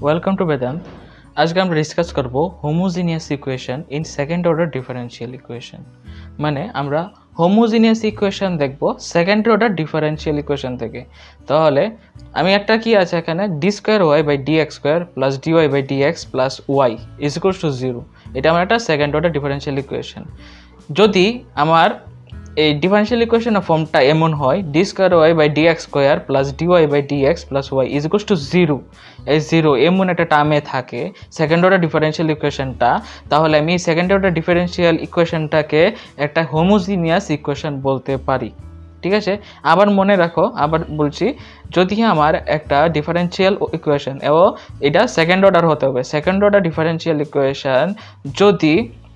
Welcome to Vedanta. আজকে আমরা discuss করব homogeneous equation in second order differential equation. মানে আমরা হোমোজিনিয়াস ইকুয়েশন দেখব সেকেন্ড অর্ডার ডিফারেন্সিয়াল ইকুয়েশন থেকে। তাহলে আমি একটা কি আছে এখানে d square y by D x square plus d y by D x plus y is equals to 0। এটা আমার একটা সেকেন্ড অর্ডার ডিফারেন্সিয়াল ইকুয়েশন। যদি আমার এই ডিফারেন্সিয়াল ইকুয়েশনের ফর্মটা এমন হয় d square y by D x square plus d y by D x plus y is equals to 0, এই 0 এমন একটা টার্মে থাকে সেকেন্ড অর্ডার ডিফারেন্সিয়াল ইকুয়েশনটা, তাহলে আমি সেকেন্ড অর্ডার ডিফারেন্সিয়াল ইকুয়েশনটাকে একটা হোমোজিনিয়াস ইকুয়েশন বলতে পারি। ঠিক আছে, আবার মনে রাখো, আবার বলছি, যদি আমার একটা ডিফারেন্সিয়াল ইকুয়েশন এবং এটা সেকেন্ড অর্ডার হতে হবে, সেকেন্ড অর্ডার ডিফারেন্সিয়াল ইকুয়েশন যদি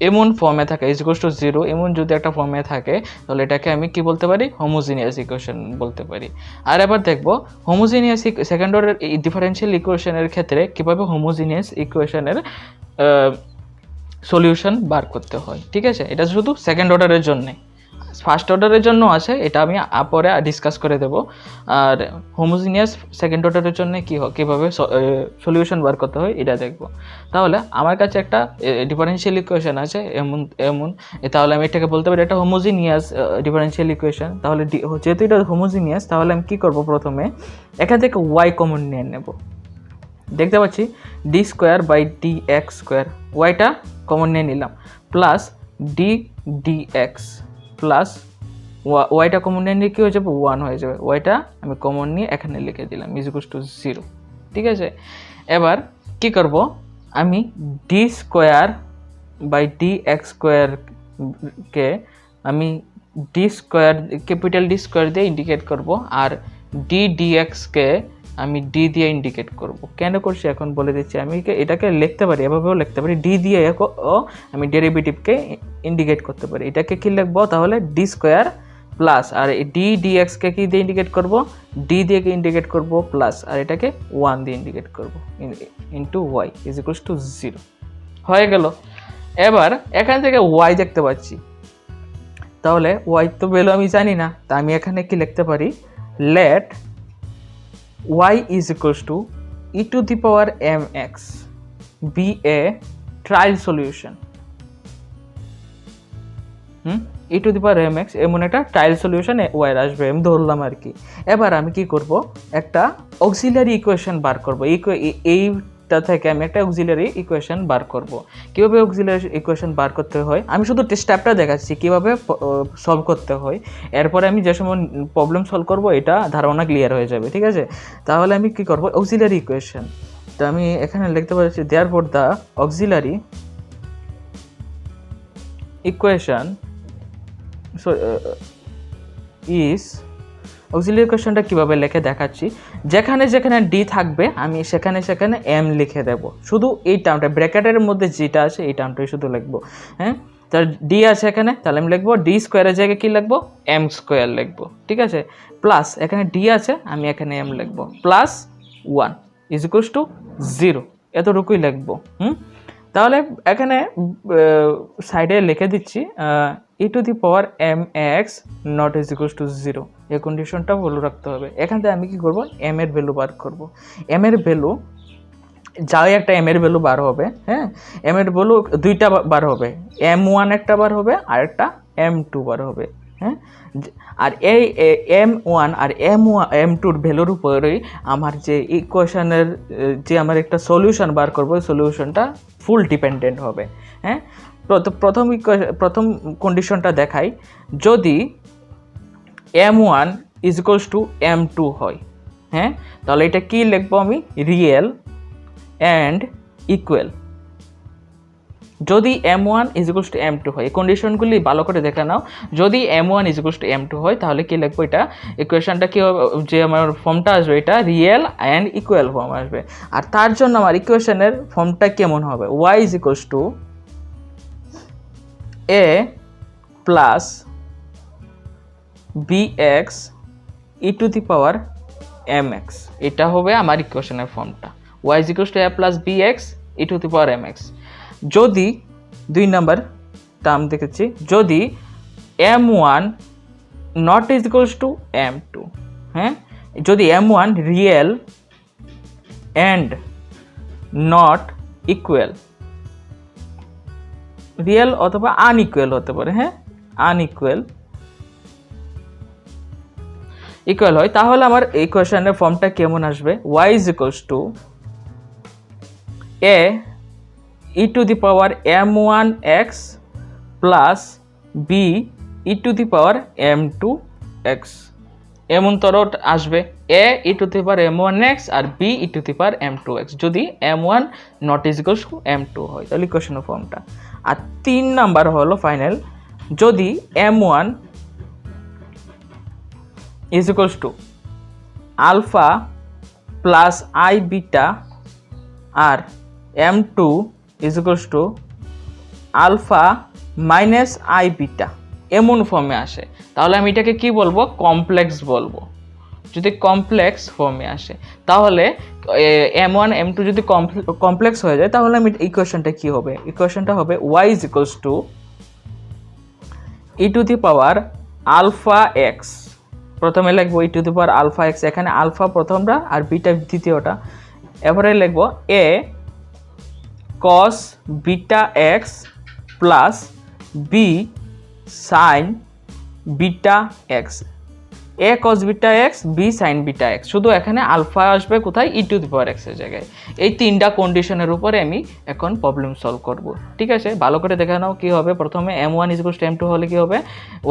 এমন ফর্মে থাকে ইজ ইকুয়ালস টু 0, এমন যদি একটা ফর্মে থাকে তাহলে এটাকে আমি কি বলতে পারি, হোমোজিনিয়াস ইকুয়েশন বলতে পারি। আর এবার দেখবো হোমোজিনিয়াস সেকেন্ড অর্ডার ডিফারেন্সিয়াল ইকুয়েশনের ক্ষেত্রে কিভাবে হোমোজিনিয়াস ইকুয়েশনের সলিউশন বার করতে হয়। ঠিক আছে, এটা শুধু সেকেন্ড অর্ডারের জন্যে, ফার্স্ট অর্ডারের জন্য আছে, এটা আমি পরে ডিসকাস করে দেব। আর হোমোজিনিয়াস সেকেন্ড অর্ডারের জন্য কীভাবে সলিউশন বার করতে হয় এটা দেখব। তাহলে আমার কাছে একটা ডিফারেন্সিয়াল ইকুয়েশন আছে এমন, তাহলে আমি এটাকে বলতে পারি এটা হোমোজিনিয়াস ডিফারেন্সিয়াল ইকুয়েশন। তাহলে যেহেতু এটা হোমোজিনিয়াস, তাহলে আমি কী করব, প্রথমে এখান থেকে ওয়াই কমন নিয়ে নেব। দেখতে পাচ্ছি D square by D x square, ওয়াইটা কমন নিয়ে নিলাম, plus D D x plus ওয়াইটা কমন নিয়ে কী হয়ে যাবে, 1 হয়ে যাবে। ওয়াইটা আমি কমন নিয়ে এখানে লিখে দিলাম ইজ ইকুয়ালস টু 0। ঠিক আছে, এবার কি করব, আমি D square by D X স্কোয়ারকে আমি D square capital D square দিয়ে ইন্ডিকেট করব, আর ডি ডি এক্সকে আমি ডি দিয়ে ইন্ডিকেট করব। কেন করছি এখন বলে দিচ্ছি। আমি এটাকে লিখতে পারি, এভাবেও লিখতে পারি, ডি দিয়ে আমি ডেরিভেটিভকে ইন্ডিকেট করতে পারি। এটাকে কি লিখবো তাহলে, ডি স্কোয়ার প্লাস, আর ডি ডি এক্সকে কি দিয়ে ইন্ডিকেট করব, ডি দিয়ে ইন্ডিকেট করব প্লাস, আর এটাকে 1 দিয়ে ইন্ডিকেট করব into y is equals to 0 হয়ে গেল। এবার এখান থেকে ওয়াই দেখতে পাচ্ছি, তাহলে ওয়াই তো ভ্যালু আমি জানি না, তা আমি এখানে কি লিখতে পারি, late y is equals to e to the power mx be a trial solution। e to the power mx এমন একটা ট্রায়াল সলিউশন y আসবে, আমি ধরলাম আর কি। এবার আমি কি করব, একটা অক্সিলারি ইকুয়েশন বার করব। এইটা থেকে আমি একটা অক্সিলারি ইকুয়েশন বার করব। কীভাবে অক্সিলারি ইকুয়েশন বার করতে হয় আমি শুধু স্টেপটা দেখাচ্ছি কীভাবে সলভ করতে হয়। এরপরে আমি যে সময় প্রবলেম সলভ করব এটা ধারণা ক্লিয়ার হয়ে যাবে। ঠিক আছে, তাহলে আমি কি করব, অক্সিলারি ইকুয়েশন, তো আমি এখানে লিখতে পারছি therefore the auxiliary equation is, auxiliary ইকুয়েশনটা কীভাবে লিখে দেখাচ্ছি, যেখানে যেখানে ডি থাকবে আমি সেখানে সেখানে এম লিখে দেব। শুধু এই টার্মটা ব্র্যাকেটের মধ্যে যেটা আছে এই টার্মটাই শুধু লিখবো। হ্যাঁ, তার ডি আছে এখানে, তাহলে আমি লিখবো ডি স্কোয়ারের জায়গায় কী লিখবো, এম স্কোয়ার লিখবো। ঠিক আছে, প্লাস এখানে ডি আছে আমি এখানে এম লিখবো, প্লাস 1 ইজ ইকুয়ালস টু 0, এতটুকুই লিখবো। তাহলে এখানে সাইডে লিখে দিচ্ছি e to the power mx not is equals to 0, এই কন্ডিশনটা ফলো রাখতে হবে। এখান থেকে আমি কি করব, m এর ভ্যালু বার করব। m এর ভ্যালু যাই একটা m এর ভ্যালু বার হবে, হ্যাঁ, m এর ভ্যালু দুইটা বার হবে, m1 একটা বার হবে আর একটা m2 বার হবে। হ্যাঁ, আর এই m1 আর m2 ভ্যালুর উপরেই আমার যে ইকুয়েশনের যে আমার একটা সলিউশন বার করবো, ওই সলিউশনটা ফুল ডিপেন্ডেন্ট হবে। হ্যাঁ, প্রথম কন্ডিশনটা দেখাই, যদি m1 is equals two m2 হয়, হ্যাঁ, তাহলে এটা কি লিখবো আমি, রিয়েল অ্যান্ড ইকুয়াল। যদি m1 is equals two m2 হয়, এই কন্ডিশনগুলি ভালো করে দেখে নাও। যদি m1 is equals two m2 হয় তাহলে কি লিখবো, এটা ইকুয়েশনটা কি হবে, যে আমার ফর্মটা আসবে এটা রিয়েল অ্যান্ড ইকুয়াল ফর্ম আসবে। আর তার জন্য আমার ইকুয়েশনের ফর্মটা কেমন হবে, y is equals to a plus bx e to the power mx, এটা হবে আমার ইকুয়েশনের ফর্মটা, y is equals to a plus bx e to the power mx। যদি 2 নম্বর টার্ম দেখেছি, যদি m1 not is equals two m2, হ্যাঁ, যদি m1 real and not equal, real অথবা আনইকুয়াল হতে পারে, হ্যাঁ আনইকুয়াল ইকুয়াল হয়, তাহলে আমার ইকুয়েশনের ফর্মটা কেমন আসবে? y is equals to a e to the power m1x plus b e to the power m2x, এমন তরত আসবে a e to the power m1x আর b e to the power m2x যদি m1 not is equals two m2 হয়, তাহলে ইকুয়েশনের ফর্মটা। আর 3 number হলো ফাইনাল, যদি m1 is equals to alpha plus I beta R m2 is equals to alpha minus I beta এমন ফর্মে আসে, তাহলে আমি এটাকে কি বলবো? কমপ্লেক্স বলবো। যদি কমপ্লেক্স ফর্মে আসে তাহলে m1 m2 যদি কমপ্লেক্স হয়ে যায় তাহলে আমি ইকুয়েশনটা কি হবে? ইকুয়েশনটা হবে y is equals to e to the power alpha x, প্রথমে লিখবো e to the power alpha x, এখানে আলফা প্রথমটা আর বিটা দ্বিতীয়টা, এবারে লিখবো a cos beta x plus b sin beta x, a cos beta x b sin beta x, শুধু এখানে আলফা আসবে কোথায়? e to the power x এর জায়গায়। এই তিনটা কন্ডিশনের উপরে আমি এখন প্রবলেম সলভ করব, ঠিক আছে? ভালো করে দেখে নাও কি হবে। প্রথমে m1 is equals two m2 হলে কি হবে?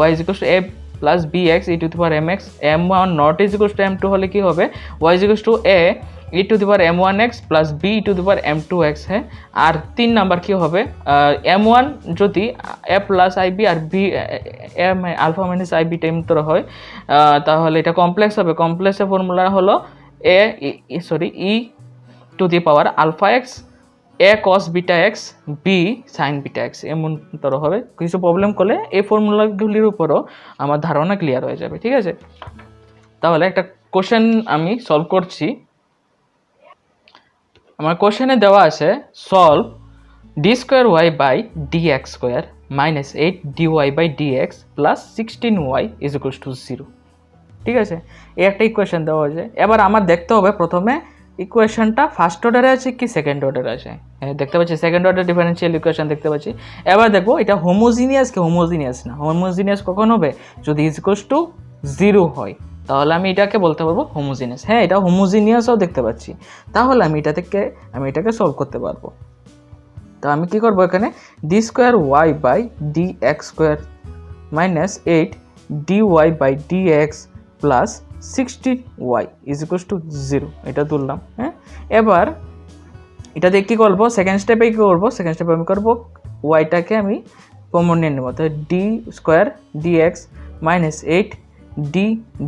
y is equals to a plus bx e to the power mx, m1 not is equals two m2 হলে কি হবে? y is equals to a e to the power m1x plus b e to the power m2x, হ্যাঁ। আর 3 number কি হবে? m1 যদি a plus ib আর b m alpha minus ib টাইমতর হয় তাহলে এটা কমপ্লেক্স হবে। কমপ্লেক্সের ফর্মুলা হলো e to the power alpha x a cos beta x b sin beta x, এমন তর হবে। কিছু প্রবলেম করলে এই ফর্মুলাগুলির উপরও আমার ধারণা ক্লিয়ার হয়ে যাবে, ঠিক আছে? তাহলে একটা কোশ্চেন আমি সলভ করছি। আমার কোশ্চেনে দেওয়া আছে solve d square y by D x square minus 8 d y by D x plus 16y is equals to 0, ঠিক আছে? এই একটা ইকুয়েশন দেওয়া হয়েছে। এবার আমার দেখতে হবে প্রথমে ইকুয়েশনটা ফার্স্ট অর্ডারে আছে কি সেকেন্ড অর্ডারে আছে। হ্যাঁ, দেখতে পাচ্ছি সেকেন্ড অর্ডার ডিফারেন্সিয়াল ইকুয়েশন দেখতে পাচ্ছি। এবার দেখবো এটা হোমোজিনিয়াস কি হোমোজিনিয়াস না। হোমোজিনিয়াস কখন হবে? যদি ইজ ইকুয়ালস টু 0 হয়, তাহলে আমি এটাকে বলতে পারবো হোমোজিনিয়াস। হ্যাঁ, এটা হোমোজিনিয়াসও দেখতে পাচ্ছি, তাহলে আমি এটাকে সলভ করতে পারবো। তো আমি কি করবো? এখানে d square y by D x square minus 8 d y by D x plus 16y is equals to 0 এটা তুললাম, হ্যাঁ। এবার এটা দিয়ে কী করবো? সেকেন্ড স্টেপে কী করবো? সেকেন্ড স্টেপে আমি করবো ওয়াইটাকে আমি কমন নিয়ে নেবো, তো D square D x minus 8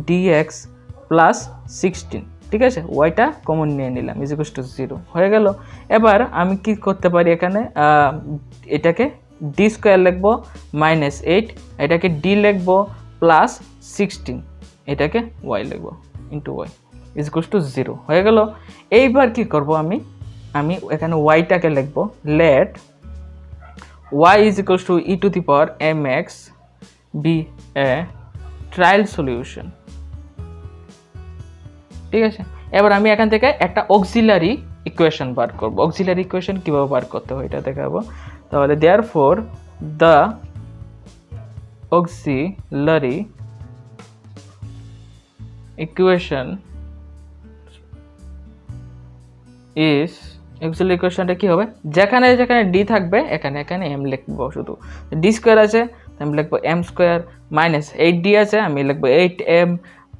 D x plus 16, ঠিক আছে? ওয়াইটা কমন নিয়ে নিলাম ইজ ইকুয়ালস টু 0 হয়ে গেল। এবার আমি কি করতে পারি? এখানে এটাকে ডি স্কোয়ার লিখবো মাইনাস 8, এটাকে ডি লিখবো প্লাস 16, এটাকে ওয়াই লিখবো into y is equals to 0 হয়ে গেল। এইবার কি করব? আমি এখানে ওয়াইটাকে লিখবো let y is equals to e to the power M x be a trial solution, ঠিক আছে? এবার আমি এখান থেকে একটা অক্সিলারি ইকুয়েশন বার করব। অক্সিলারি ইকুয়েশন কীভাবে বার করতে হয় এটা দেখাবো। তাহলে therefore the auxiliary equation is auxiliary ইকুয়েশনটা কি হবে? যেখানে যেখানে ডি থাকবে এখানে এম লিখবো। শুধু ডি স্কোয়ার আছে আমি লিখবো এম স্কোয়ার মাইনাস 8d আছে আমি লিখবো 8m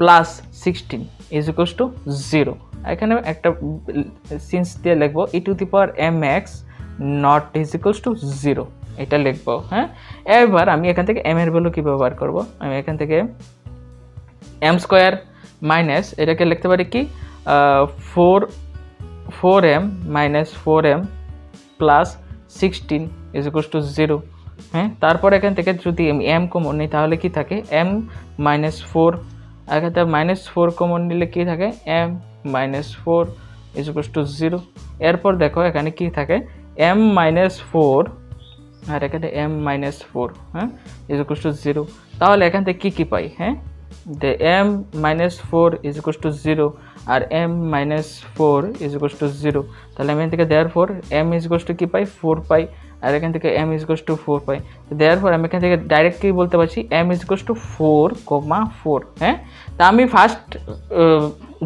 plus 16 is equals to 0। এখানে একটা সিন্স দিয়ে লিখবো E to the power M X not is equals to 0 এটা লিখবো, হ্যাঁ। এবার আমি এখান থেকে এম এর ভ্যালু কী ব্যবহার করবো? আমি এখান থেকে এম স্কোয়ার মাইনাস এটাকে লিখতে পারি কি 4m minus 4m plus 16 is equals to 0, হ্যাঁ। তারপর এখান থেকে যদি আমি এম কমন নিই তাহলে কি থাকে? এম মাইনাস 4, এখান থেকে মাইনাস 4 কমন নিলে কি থাকে? M minus 4 is equals to 0। এরপর দেখো এখানে কি থাকে? এম মাইনাস 4 আর এখানে এম মাইনাস 4, হ্যাঁ, ইজ ইকুয়ালস টু 0। তাহলে এখান থেকে কী কী পাই? হ্যাঁ, the m minus 4 is equals to 0 R m minus 4 is equals to 0 তাহলে আমি এখান থেকে therefore m is equals to কি পাই 4 পাই আর এখান থেকে m is equals to 4 pi therefore আমি এখান থেকে ডাইরেক্ট কি বলতে পারছি m is equals to 4,4 হ্যাঁ তা আমি ফার্স্ট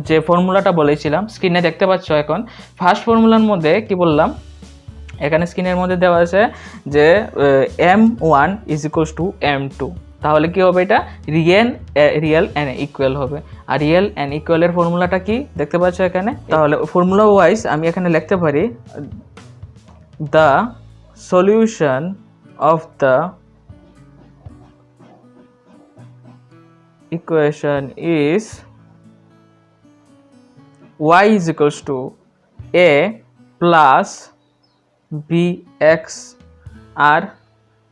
যে ফর্মুলাটা বলেছিলাম স্ক্রিনে দেখতে পাচ্ছ এখন ফার্স্ট ফর্মুলার মধ্যে কি বললাম এখানে স্ক্রিনের মধ্যে দেওয়া আছে যে m1 is equals to m2 তাহলে কি হবে এটা রিয়েল এন্ড ইকুয়াল হবে আর রিয়েল এন্ড ইকুয়ালের ফর্মুলাটা কি দেখতে পাচ্ছ এখানে তাহলে ফর্মুলা ওয়াইজ আমি এখানে লিখতে পারি the solution of the equation is y is equals to a plus bx আর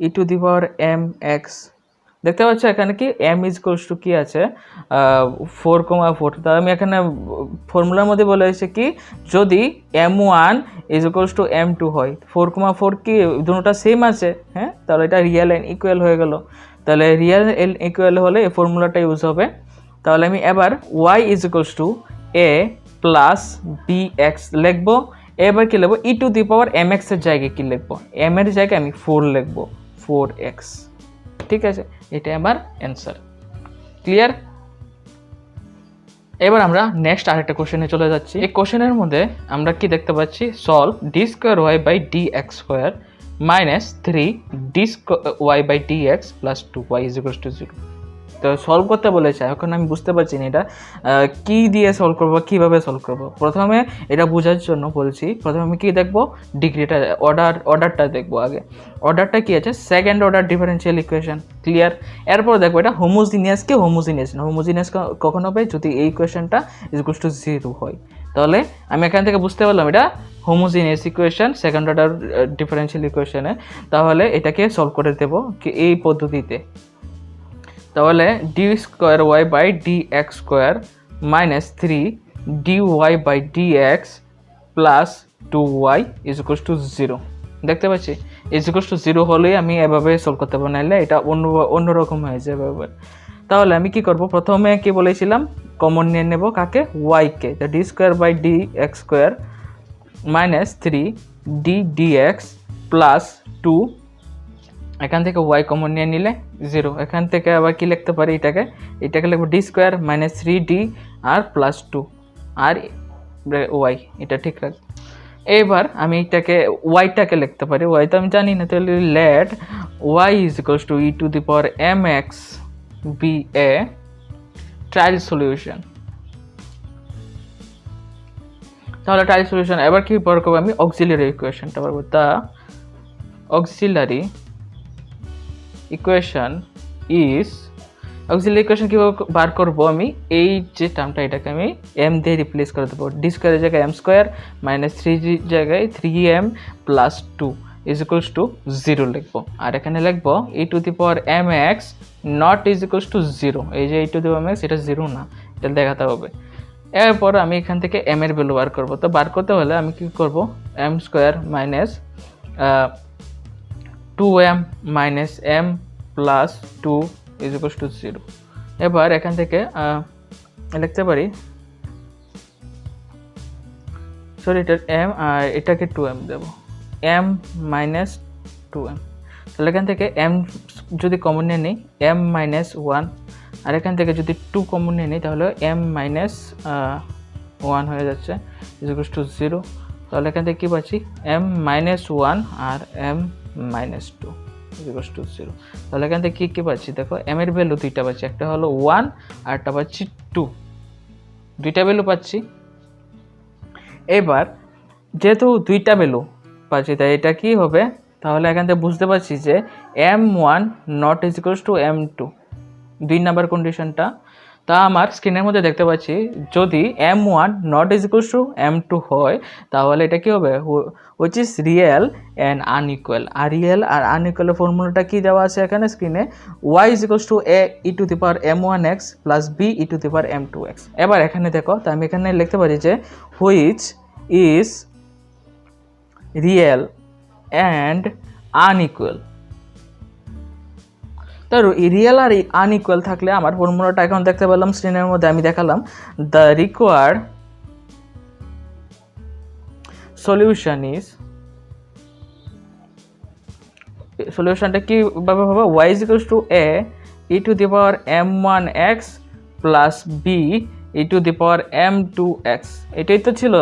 e to the power mx দেখতে পাচ্ছ এখানে কি m is equals to কি আছে 4,4 তাহলে আমি এখানে ফর্মুলার মধ্যে বলা হয়েছে কি যদি m1 is equals to m2 হয় 4,4 কি দুটোটা সেম আছে হ্যাঁ তাহলে এটা রিয়েল এন্ড ইকুয়াল হয়ে গেল তাহলে রিয়েল এন্ড ইকুয়াল হলে এই ফর্মুলাটা ইউজ হবে তাহলে আমি এবার y is equals to a plus bx লিখবো এবার কি লিখবো e to the power mx এর জায়গায় কি লিখবো m এর জায়গায় আমি 4 লিখবো 4x ঠিক আছে এটা আমার অ্যানসার ক্লিয়ার এবার আমরা নেক্সট আরেকটা কোশ্চেনে চলে যাচ্ছি এই কোশ্চেনের মধ্যে আমরা কি দেখতে পাচ্ছি solve d square y by dx square minus 3 d y by dx plus 2y is equal to 0 তো সলভ করতে বলেছে এখন আমি বুঝতে পারছি না এটা কি দিয়ে সলভ করব কিভাবে সলভ করব প্রথমে এটা বোঝার জন্য বলছি প্রথমে আমি কি দেখব ডিগ্রিটা অর্ডারটা দেখব আগে অর্ডারটা কি আছে second order differential equation clear এরপর দেখব এটা হোমোজিনিয়াস কি হোমোজিনিয়াস না হোমোজিনিয়াস কখন হবে যদি এই ইকুয়েশনটা ইজ ইকুয়াল টু 0 হয় তাহলে আমি এখান থেকে বুঝতে পারলাম এটা homogeneous equation second order differential ইকুয়েশনে তাহলে এটাকে সলভ করে দেব কি এই পদ্ধতিতে তাহলে d square y by dx square minus 3 dy by dx plus 2y is equal to 0 দেখতে পাচ্ছি ইজ ইকুয়াল টু 0 হলেই আমি এভাবে সলভ করতে পারবো নাহলে এটা অন্যরকম হয়ে যাবে তাহলে আমি কি করব প্রথমে কি বলেছিলাম কমন নিয়ে নেব কাকে y কে তো d square by dx square minus 3 d dx plus 2 এখান থেকে y কমন নিয়ে নিলে 0 এখান থেকে আবার কি লিখতে পারি এটাকে লিখব d স্কয়ার মাইনাস 3d আর প্লাস 2 আর y এটা ঠিক রাখ এবার আমি এটাকে y-টাকে লিখতে পারি y তো আমি জানি না তাহলে let y is equals to e to the power mx be a trial solution তাহলে ট্রায়াল সলিউশন এবার কি বার করব আমি অক্সিলারি ইকুয়েশনটা পাবো the auxiliary equation is auxiliary equation কিভাবে বার করব আমি এই যে টার্মটা এটাকে আমি m দিয়ে রিপ্লেস করে দেবো d স্কয়ারের জায়গায় m স্কয়ার মাইনাস 3d জায়গায় 3m plus 2 is equals to 0 লিখবো আর এখানে লিখবো e to the power mx not is equals to 0 এই যে e to the power mx এটা 0 না এটা দেখাতে হবে এরপর আমি এখান থেকে m এর ভ্যালু বার করব তো বার করতে হলে আমি কি করব m square minus 2m minus m plus 2 is equals to 0 এবার এখান থেকে লিখতে পারি সরি এটা m আর এটাকে 2m দেব m মাইনাস 2m তাহলে এখান থেকে m যদি কমন নিয়ে নিই m মাইনাস 1 আর এখান থেকে যদি 2 কমন নিয়ে নিই তাহলে m মাইনাস 1 হয়ে যাচ্ছে ইজ ইকুয়ালস টু 0 তাহলে এখান থেকে কি পাচ্ছি m মাইনাস 1 আর m minus 2 is equals to 0 তাহলে এখান থেকে কি পাচ্ছি দেখো m এর ভ্যালু দুইটা পাচ্ছি একটা হলো 1 আর একটা পাচ্ছি 2 দুইটা ভ্যালু পাচ্ছি এবার যেহেতু দুইটা ভ্যালু পাচ্ছি তাই এটা কি হবে তাহলে এখান থেকে বুঝতে পারছি যে m1 not is equals two m2 দুই নাম্বার কন্ডিশনটা তা আমার স্ক্রিনের মধ্যে দেখতে পাচ্ছি যদি m1 not is equals two m2 হয় তাহলে এটা কি হবে which is real and unequal আর রিয়েল আর আনইকুয়ালের ফর্মুলাটা কি দেওয়া আছে এখানে স্ক্রিনে y is equals to a e to the power m1x plus b e to the power m2x এবার এখানে দেখো তো আমি এখানে লিখতে পারি যে which is real and unequal তো রিয়েল আর আনইকুয়াল থাকলে আমার ফর্মুলাটা এখন দেখতে পেলাম স্ক্রিনের মধ্যে, আমি দেখালাম দ্য রিকোয়ার্ড সলিউশন ইজ, সলিউশনটা কীভাবে হবে, y is equals to a e to the power m1x plus b e to the power m2x, এটাই তো ছিল।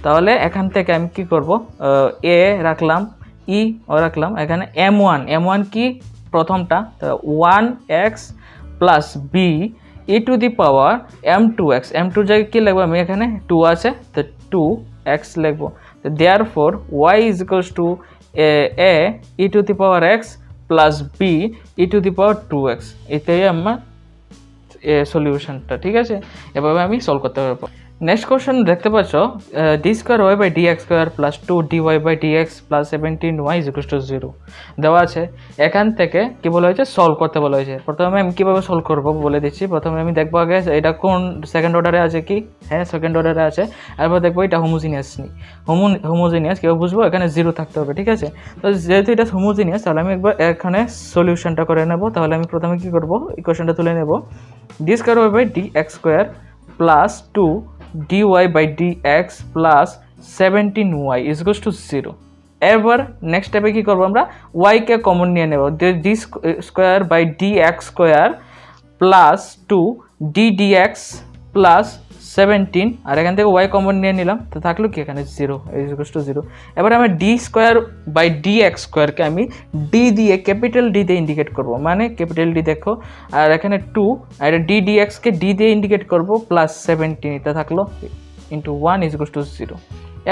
তাহলে এখান থেকে আমি কি করব, a রাখলাম, e ও রাখলাম, এখানে m1 কি প্রথমটা, 1x plus b e to the power m2x, m2 জায়গায় কী লিখবো আমি, এখানে 2 আছে তো 2x লিখবো। তো therefore y is equals to a e to the power x plus b e to the power 2x, এটাই আমার সলিউশনটা। ঠিক আছে, এভাবে আমি সলভ করতে পারবো। নেক্সট কোশ্চেন দেখতে পাচ্ছ, d square y by D x square plus 2dy by D x plus 17y is equal to 0 দেওয়া আছে। এখান থেকে কি বলা হয়েছে, সলভ করতে বলা হয়েছে। প্রথমে আমি কীভাবে সলভ করবো বলে দিচ্ছি। প্রথমে আমি দেখবো আগে এটা কোন সেকেন্ড অর্ডারে আছে, কি হ্যাঁ সেকেন্ড অর্ডারে আছে। এরপর দেখবো এটা হোমোজিনিয়াস নি, হোমোজিনিয়াস কীভাবে বুঝবো, এখানে 0 থাকতে হবে। ঠিক আছে, তো যেহেতু এটা হোমোজিনিয়াস তাহলে আমি একবার এখানে সলিউশনটা করে নেব। তাহলে আমি প্রথমে কী করবো, ইকুয়েশনটা তুলে নেব, d square y by D x square plus 2dy by dx plus 17y is equals to 0। এবার নেক্সট স্টেপে কী করবো, আমরা y কে কমন নিয়ে নেব, d square by D x square plus 2d dx plus 17, আর এখান থেকে y কমন নিয়ে নিলাম, তো থাকলো কি এখানে 0 ইজ ইকুয়াল টু 0। এবার আমি D square by D X স্কোয়ারকে আমি ডি দিয়ে ক্যাপিটাল ডি দিয়ে ইন্ডিকেট করব, মানে ক্যাপিটাল ডি দেখো, আর এখানে 2 আর ডি ডি এক্সকে ডি দিয়ে ইন্ডিকেট করব প্লাস 17, এটা থাকলো ইন্টু 1 ইজ ইকুয়াল টু 0।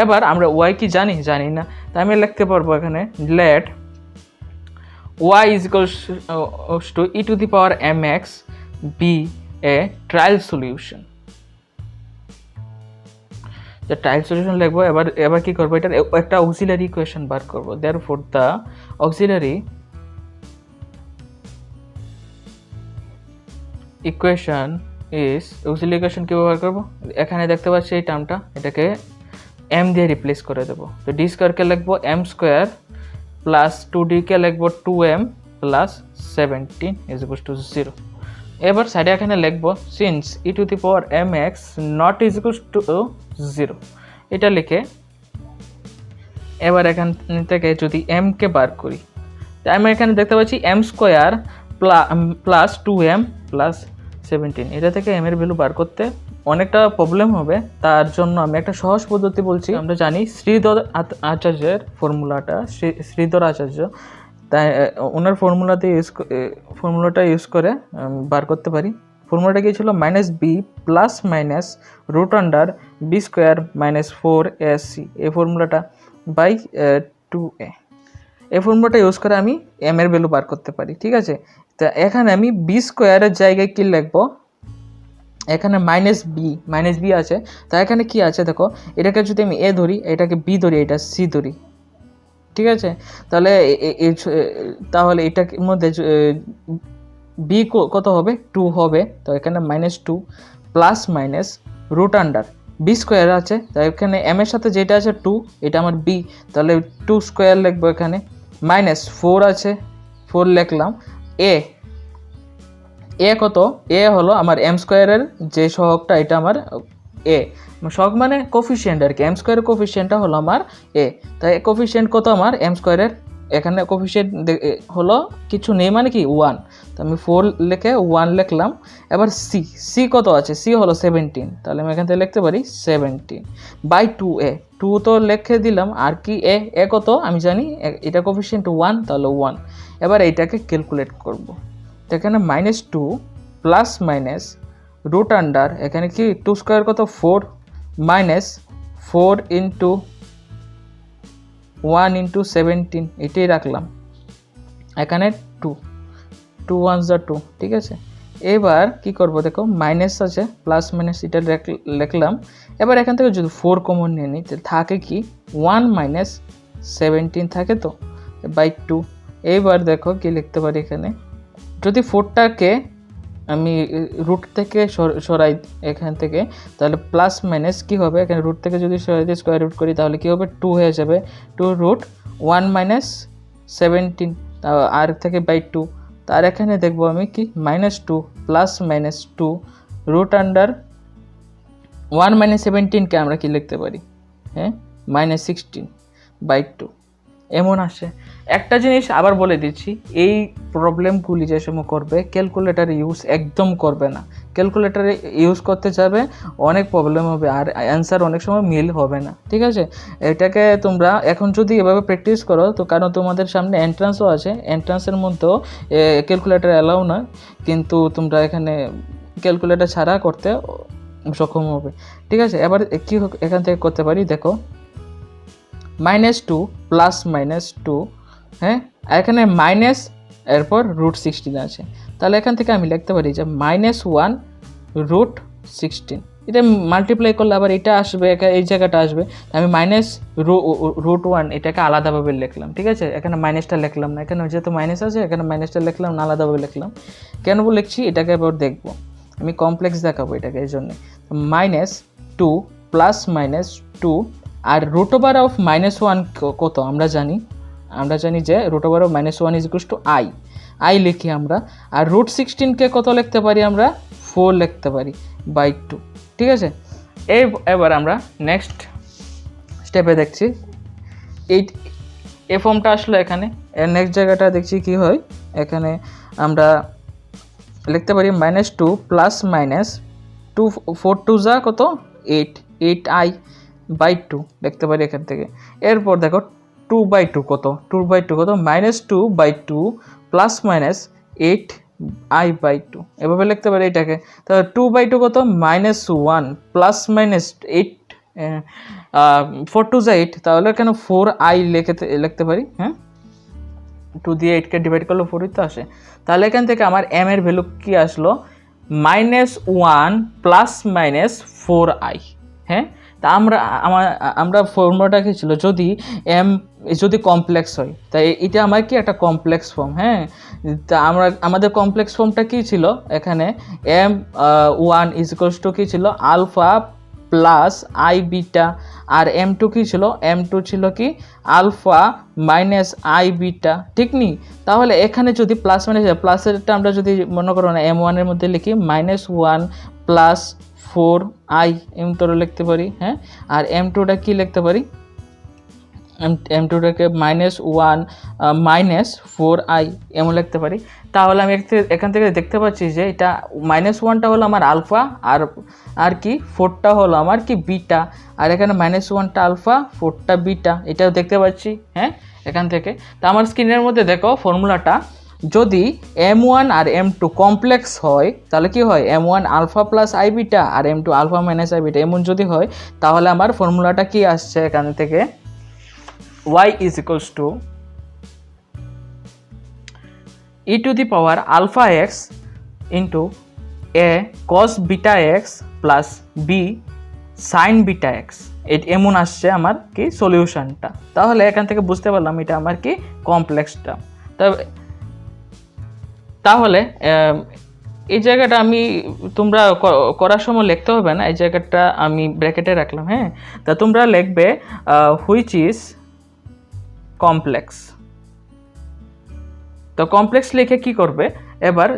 এবার আমরা y কি জানি না, তাই আমি লিখতে পারবো এখানে let y is equals to e to the power mx be a trial solution. যে ট্রায়াল সলিউশন লিখবো। এবার কি করবো, এটার একটা অক্সিলারি ইকুয়েশন বার করবো। Therefore the auxiliary equation is, auxiliary equation কীভাবে বার করবো, এখানে দেখতে পাচ্ছি এই টার্মটা, এটাকে m দিয়ে রিপ্লেস করে দেবো। তো ডি স্কোয়ারকে লিখবো m স্কোয়ার প্লাস 2d কে লিখবো 2m plus 17 is equal to 0। এবার সাইডে এখানে লিখবো since E to the power mx not is equal to 0, এটা লিখে এবার এখান থেকে যদি m কে বার করি, তো আমি এখানে দেখতে পাচ্ছি m square plus 2m plus 17, এটা থেকে m এর ভ্যালু বার করতে অনেকটা প্রবলেম হবে। তার জন্য আমি একটা সহজ পদ্ধতি বলছি। আমরা জানি শ্রীধর আচার্যের ফর্মুলাটা, শ্রীধর আচার্য, তাই ওনার ফর্মুলাটা ইউজ করে বার করতে পারি। ফর্মুলাটা কি ছিল, minus b plus minus root under b square minus 4ac, এই ফর্মুলাটা বাই 2a, এই ফর্মুলাটা ইউজ করে আমি m এর ভ্যালু বার করতে পারি। ঠিক আছে, তা এখানে আমি বি স্কোয়ারের জায়গায় কী লিখবো, এখানে মাইনাস বি আছে, তা এখানে কি আছে দেখো, এটাকে যদি আমি এ ধরি, এটাকে বি ধরি, এটা সি ধরি। ঠিক আছে, তাহলে এটার মধ্যে বি কত হবে, 2 হবে, তো এখানে -2 plus minus root under b square আছে, তো এখানে এম এর সাথে যেটা আছে 2, এটা আমার বি, তাহলে 2 স্কোয়ার লিখবো, এখানে মাইনাস 4 আছে, 4 লিখলাম, এ কত, এ হলো আমার এম স্কোয়ারের যে সহগটা, এটা আমার এ সহগ মানে কোফিশিয়েন্ট আর কি, এম স্কোয়ারের কোফিশিয়েন্টটা হলো আমার এ, তাই কোফিশিয়েন্ট কত আমার এম স্কোয়ারের, এখানে কোফিশিয়েন্ট হলো কিছু নেই মানে কি 1, তো আমি 4 লিখে 1 লিখলাম। এবার সি কত আছে, সি হলো 17, তাহলে আমি এখান থেকে লিখতে পারি 17 বাই 2a, 2 তো লিখে দিলাম, আর কি এ কত আমি জানি, এটা কোফিশিয়েন্ট 1, তাহলে 1। এবার এইটাকে ক্যালকুলেট করব, তো এখানে -2 প্লাস মাইনাস রুট আন্ডার, এখানে কি 2 স্কোয়ার কত 4 মাইনাস 4 ইন্টু 1 ইন্টু 17, এটাই রাখলাম, এখানে 2 1s are 2। ঠিক আছে, এবার কি করব দেখো, মাইনাস আছে প্লাস মাইনাস এটা লিখলাম। এবার এখান থেকে যদি 4 কমন নিয়ে নিই, থাকে কি 1 মাইনাস 17 থাকে, তো বাই 2। এইবার দেখো কি লিখতে পারি, এখানে যদি 4টাকে আমি রুট থেকে সরাই এখান থেকে, তাহলে প্লাস মাইনাস কী হবে, এখানে রুট থেকে যদি সরাই দিয়ে স্কোয়ার রুট করি, তাহলে কী হবে 2 হয়ে যাবে, 2 রুট 1 মাইনাস 17, আর থেকে বাই 2, তার এখানে দেখবো আমি কি -2 প্লাস -2 রুট আন্ডার 1 - 17কে আমরা কি লিখতে পারি, হ্যাঁ -16/2 এমন আসে। একটা জিনিস আবার বলে দিচ্ছি, এই প্রবলেমগুলি যে সময় করবে ক্যালকুলেটার ইউজ একদম করবে না। ক্যালকুলেটারে ইউজ করতে যাবে অনেক প্রবলেম হবে আর অ্যান্সার অনেক সময় মিল হবে না, ঠিক আছে। এটাকে তোমরা এখন যদি এভাবে প্র্যাকটিস করো তো, কারণ তোমাদের সামনে এন্ট্রান্সও আছে, এন্ট্রান্সের মধ্যেও ক্যালকুলেটার অ্যালাউ না, কিন্তু তোমরা এখানে ক্যালকুলেটার ছাড়া করতে সক্ষম হবে, ঠিক আছে। এবার কি এখান থেকে করতে পারি, দেখো -2 প্লাস -2, হ্যাঁ এখানে মাইনাস এরপর √16 আছে, তাহলে এখান থেকে আমি লিখতে পারি যে -1 √16। এটা মাল্টিপ্লাই করলে আবার এটা আসবে, এই জায়গাটা আসবে, আমি -√1 এটাকে আলাদাভাবে লিখলাম, ঠিক আছে। এখানে মাইনাসটা লিখলাম না, এখানে যেহেতু মাইনাস আছে এখানে মাইনাসটা লিখলাম না, আলাদাভাবে লিখলাম। কেন লিখছি এটাকে এবার দেখবো, আমি কমপ্লেক্স দেখাবো এটাকে, এই জন্যে -2 প্লাস -2 আর √1 কত আমরা জানি যে √1 = i লিখি আমরা, আর √16কে কত লিখতে পারি আমরা 4 লিখতে পারি বাই 2, ঠিক আছে। এবার আমরা নেক্সট স্টেপে দেখছি এই ফর্মটা আসলো এখানে, এর নেক্সট জায়গাটা দেখছি কি হয়, এখানে আমরা লিখতে পারি -2 প্লাস -2 4 2 যা কত 8i/2 লিখতে পারি এখান থেকে। এরপর দেখো 2/2 কত, -2/2 প্লাস -8i/2 এভাবে লিখতে পারি এটাকে। তাহলে 2/2 কত, -1 প্লাস -8 4 2 8, তাহলে এখানে 4i লিখতে পারি, হ্যাঁ 2 দিয়ে 8কে ডিভাইড করলে 4 তো আসে। তাহলে এখান থেকে আমার m এর ভ্যালু কি আসলো, -1 প্লাস -4i, হ্যাঁ। তা আমরা ফর্মুলাটা কি ছিল, যদি কমপ্লেক্স হয় তাই এটা আমার কি একটা কমপ্লেক্স ফর্ম, হ্যাঁ। তা আমাদের কমপ্লেক্স ফর্মটা কি ছিল, এখানে m1 = কি ছিল, আলফা প্লাস i বিটা, আর m2 কি ছিল, m2 ছিল কি আলফা মাইনাস i বিটা, ঠিক নি। তাহলে এখানে যদি প্লাস প্লাসেরটা আমরা যদি মনে করো না m1 এর মধ্যে লিখি -1 প্লাস 4i m2 লিখতে পারি, হ্যাঁ। আর m2টা কি লিখতে পারি, m2টাকে -1 মাইনাস 4i এমন লিখতে পারি। তাহলে আমি এখান থেকে দেখতে পাচ্ছি যে এটা -1টা হলো আমার আলফা, আর কি 4টা হলো আমার কি বিটা, আর এখানে -1টা আলফা 4টা বিটা, এটাও দেখতে পাচ্ছি, হ্যাঁ এখান থেকে। তা আমার স্ক্রিনের মধ্যে দেখো ফর্মুলাটা, যদি m1 আর m2 কমপ্লেক্স হয় তাহলে কি হয়, m1 alpha plus i beta আর m2 alpha minus i beta এমন যদি হয়, তাহলে আমার ফর্মুলাটা কি আসছে এখান থেকে, y = e⁴ x into a cos beta x plus b sin beta x, এমন আসছে আমার কি সলিউশনটা। তাহলে এখান থেকে বুঝতে পারলাম এটা আমার কি কমপ্লেক্সটা। তাহলে এই জায়গাটা আমি তোমরা করার সময় লিখতে হবে না, এই জায়গাটা আমি ব্র্যাকেটে রাখলাম, হ্যাঁ। তা তোমরা লিখবে হুইচ ইজ কমপ্লেক্স। তো কমপ্লেক্স লিখে কি করবে, এবার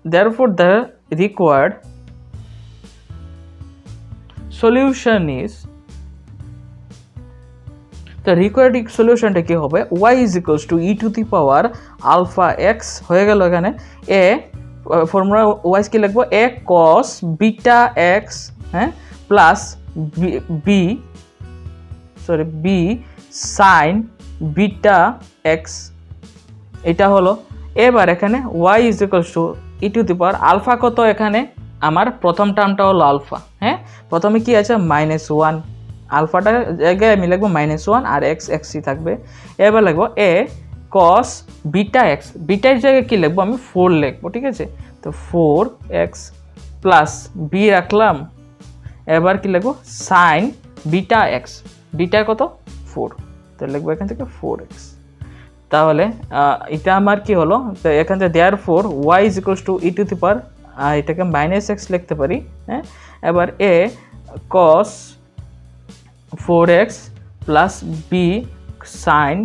therefore the required solution is, the required সলিউশনটা কি হবে, y = e⁴ হয়ে গেল। এখানে a ফর্মুলা y কি লিখবো, a cos beta x, হ্যাঁ plus b sin beta x, এটা হলো। এবার এখানে y = আলফা কত, এখানে আমার প্রথম টার্মটা হলো আলফা, হ্যাঁ প্রথমে কি আছে -1, আলফাটার জায়গায় আমি লিখবো -1 আর xই থাকবে। এবার লিখবো a cos beta x, bitter জায়গায় কি লিখবো আমি 4 লিখবো, ঠিক আছে। তো 4x প্লাস b রাখলাম, এবার কি লিখবো sin beta x, বিটা কত 4, তো লিখবো এখান থেকে 4x। তাহলে এটা আমার কি হলো, তো এখান থেকে therefore y = e⁴, এটাকে -x লিখতে পারি, হ্যাঁ। এবার a cos 4x plus b sin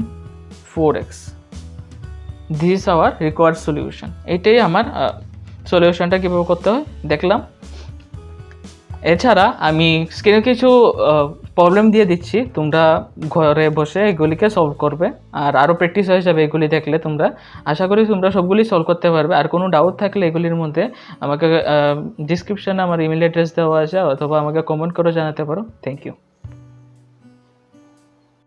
4x, this our required solution. এটাই আমার সলিউশনটা কীভাবে করতে হয় দেখলাম। এছাড়া আমি স্ক্রিনে কিছু প্রবলেম দিয়ে দিচ্ছি, তোমরা ঘরে বসে এগুলিকে সলভ করবে, আর আরও প্র্যাকটিস হয়ে যাবে এগুলি দেখলে। তোমরা আশা করি তোমরা সবগুলি সলভ করতে পারবে। আর কোনো ডাউট থাকলে এগুলির মধ্যে আমাকে ডিসক্রিপশানে আমার ইমেল অ্যাড্রেস দেওয়া আছে, অথবা আমাকে কমেন্ট করে জানাতে পারো। Thank you.